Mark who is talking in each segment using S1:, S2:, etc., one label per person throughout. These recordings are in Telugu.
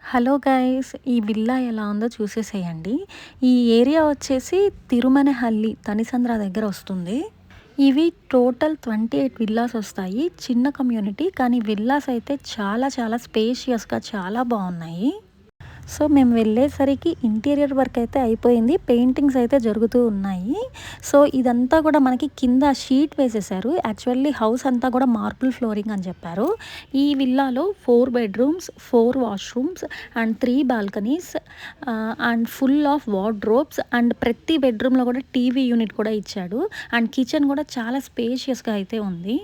S1: Hello guys! ఈ విల్లా ఎలా ఉందో చూసేసేయండి. ఈ ఏరియా వచ్చేసి తిరుమనహల్లి తనిసంద్ర దగ్గర వస్తుంది. ఇవి టోటల్ 28 విల్లాస్ వస్తాయి. చిన్న కమ్యూనిటీ కానీ విల్లాస్ అయితే చాలా చాలా స్పేషియస్‌గా చాలా బావున్నాయి. సో, మేము వెళ్ళేసరికి ఇంటీరియర్ వర్క్ అయితే అయిపోయింది. పెయింటింగ్స్ అయితే జరుగుతూ ఉన్నాయి. సో, ఇదంతా కూడా మనకి కింద షీట్ వేసేసారు. యాక్చువల్లీ హౌస్ అంతా కూడా మార్బుల్ ఫ్లోరింగ్ అని చెప్పారు. ఈ విల్లాలో 4 bedrooms, 4 washrooms and 3 balconies and full of wardrobes and ప్రతి బెడ్‌రూమ్‌లో కూడా టీవీ యూనిట్ కూడా ఇచ్చాడు. అండ్ కిచెన్ కూడా చాలా స్పేషియస్‌గా అయితే ఉంది.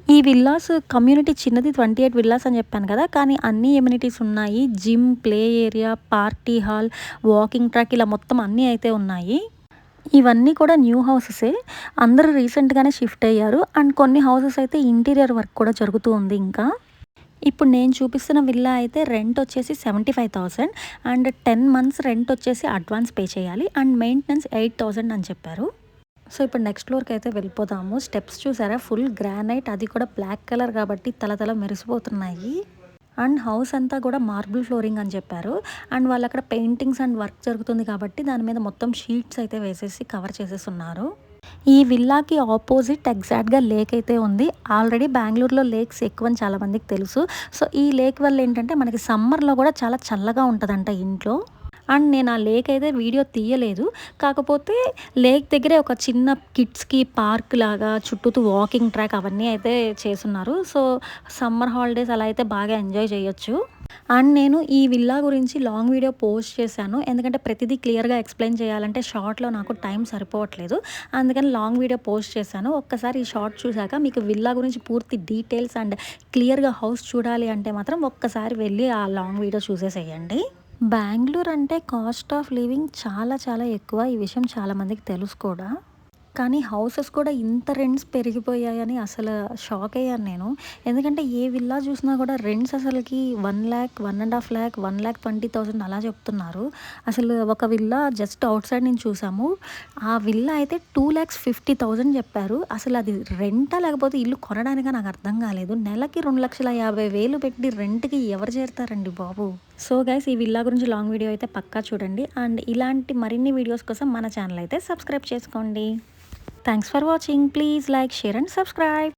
S1: ఈ విల్లాస్ కమ్యూనిటీ చిన్నది 28 విల్లాస్ అని చెప్పాను కదా! కానీ అన్ని ఎమ్యూనిటీస్ ఉన్నాయి. Gym, play area, party hall, walking track ఇలా మొత్తం అన్నీ అయితే ఉన్నాయి. ఇవన్నీ కూడా న్యూ హౌసెసే. అందరూ రీసెంట్‌గానే షిఫ్ట్ అయ్యారు. అండ్ కొన్ని హౌసెస్ అయితే ఇంటీరియర్ వర్క్ కూడా జరుగుతూ ఉంది ఇంకా. ఇప్పుడు నేను చూపిస్తున్న విల్లా అయితే రెంట్ వచ్చేసి 75,000 అండ్ 10 మంత్స్ రెంట్ వచ్చేసి అడ్వాన్స్ పే చేయాలి. అండ్ మెయింటెనెన్స్ 8,000 అని చెప్పారు. సో, ఇప్పుడు నెక్స్ట్ ఫ్లోర్‌కి అయితే వెళ్ళిపోదాము. స్టెప్స్ చూసారా? ఫుల్ గ్రానైట్, అది కూడా బ్లాక్ కలర్ కాబట్టి తళతళ మెరిసిపోతున్నాయి. అండ్ హౌస్ అంతా కూడా మార్బుల్ ఫ్లోరింగ్ అని చెప్పారు. అండ్ వాళ్ళక్కడ పెయింటింగ్స్ అండ్ వర్క్ జరుగుతుంది కాబట్టి దాని మీద మొత్తం షీట్స్ అయితే వేసేసి కవర్ చేసేసున్నారు. ఈ విల్లాకి ఆపోజిట్ ఎగ్జాక్ట్‌గా లేక్ అయితే ఉంది. ఆల్రెడీ బెంగుళూరులో లేక్స్ ఎక్కువని చాలామందికి తెలుసు. సో, ఈ లేక్ వల్ల ఏంటంటే మనకి సమ్మర్‌లో కూడా చాలా చల్లగా ఉంటదంట ఇంట్లో. అండ్ నేను ఆ లేక్ అయితే వీడియో తీయలేదు. కాకపోతే లేక్ దగ్గరే ఒక చిన్న కిడ్స్‌కి పార్క్ లాగా చుట్టూతూ వాకింగ్ ట్రాక్ అవన్నీ అయితే చేసున్నారు. సో, సమ్మర్ హాలిడేస్ అలా అయితే బాగా ఎంజాయ్ చేయొచ్చు. అండ్ నేను ఈ విల్లా గురించి లాంగ్ వీడియో పోస్ట్ చేశాను. ఎందుకంటే ప్రతిదీ క్లియర్‌గా ఎక్స్‌ప్లెయిన్ చేయాలంటే షార్ట్‌లో నాకు టైం సరిపోవట్లేదు. అందుకని లాంగ్ వీడియో పోస్ట్ చేశాను. ఒక్కసారి ఈ షార్ట్ చూసాక మీకు విల్లా గురించి పూర్తి డీటెయిల్స్ అండ్ క్లియర్‌గా హౌస్ చూడాలి అంటే మాత్రం ఒక్కసారి వెళ్ళి ఆ లాంగ్ వీడియో చూసేసేయండి. బెంగుళూరు అంటే కాస్ట్ ఆఫ్ లివింగ్ చాలా చాలా ఎక్కువ. ఈ విషయం చాలా మందికి తెలుసు కూడా. కానీ హౌసెస్ కూడా ఇంత రెంట్స్ పెరిగిపోయాయని అసలు షాక్ అయ్యాను నేను. ఎందుకంటే ఏ విల్లా చూసినా కూడా రెంట్స్ అసలకి 1,00,000, 1,50,000, 1,20,000 అలా చెప్తున్నారు. అసలు ఒక విల్లా జస్ట్ ఔట్ సైడ్ నుంచి చూసాము. ఆ విల్లా అయితే 2,50,000 చెప్పారు. అసలు అది రెంటా లేకపోతే ఇల్లు కొనడానికా నాకు అర్థం కాలేదు. నెలకి 2,50,000 పెట్టి రెంట్‌కి ఎవరు చేరుతారండి బాబు! సో గైస్, ఈ విల్లా గురించి లాంగ్ వీడియో అయితే పక్కా చూడండి. అండ్ ఇలాంటి మరిన్ని వీడియోస్ కోసం మన ఛానల్ అయితే సబ్స్క్రైబ్ చేసుకోండి. Thanks for watching. Please like, share and subscribe.